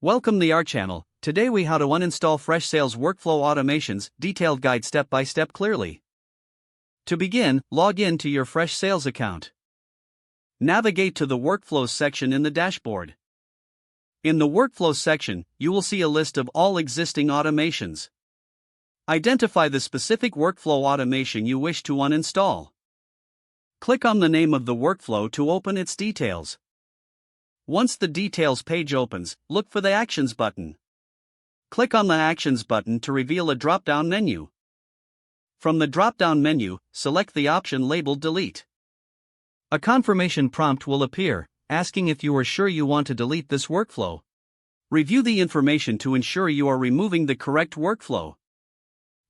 Welcome to our channel. Today we how to uninstall Freshsales workflow automations, detailed guide step by step clearly. To begin, log in to your Freshsales account. Navigate to the Workflows section in the dashboard. In the Workflows section, you will see a list of all existing automations. Identify the specific workflow automation you wish to uninstall. Click on the name of the workflow to open its details. Once the Details page opens, look for the Actions button. Click on the Actions button to reveal a drop-down menu. From the drop-down menu, select the option labeled Delete. A confirmation prompt will appear, asking if you are sure you want to delete this workflow. Review the information to ensure you are removing the correct workflow.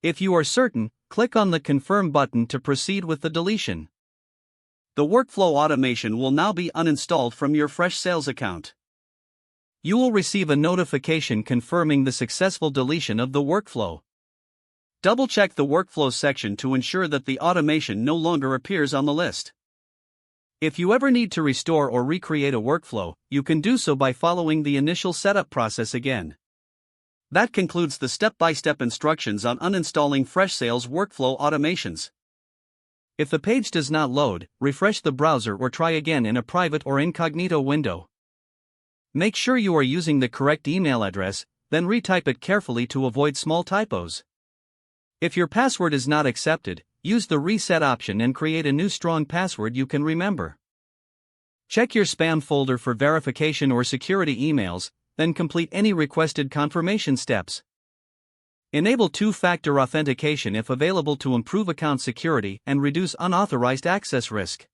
If you are certain, click on the Confirm button to proceed with the deletion. The workflow automation will now be uninstalled from your Freshsales account. You will receive a notification confirming the successful deletion of the workflow. Double-check the Workflow section to ensure that the automation no longer appears on the list. If you ever need to restore or recreate a workflow, you can do so by following the initial setup process again. That concludes the step-by-step instructions on uninstalling Freshsales workflow automations. If the page does not load, refresh the browser or try again in a private or incognito window. Make sure you are using the correct email address, then retype it carefully to avoid small typos. If your password is not accepted, use the reset option and create a new strong password you can remember. Check your spam folder for verification or security emails, then complete any requested confirmation steps. Enable two-factor authentication if available to improve account security and reduce unauthorized access risk.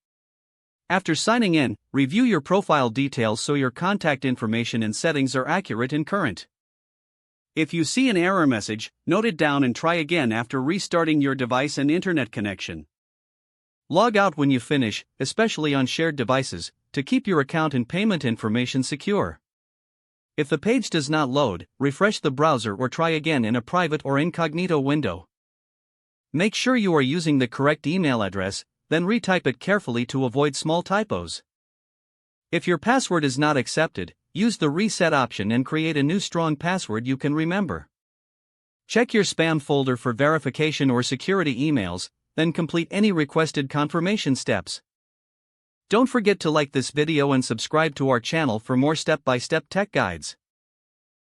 After signing in, review your profile details so your contact information and settings are accurate and current. If you see an error message, note it down and try again after restarting your device and internet connection. Log out when you finish, especially on shared devices, to keep your account and payment information secure. If the page does not load, refresh the browser or try again in a private or incognito window. Make sure you are using the correct email address, then retype it carefully to avoid small typos. If your password is not accepted, use the reset option and create a new strong password you can remember. Check your spam folder for verification or security emails, then complete any requested confirmation steps. Don't forget to like this video and subscribe to our channel for more step-by-step tech guides.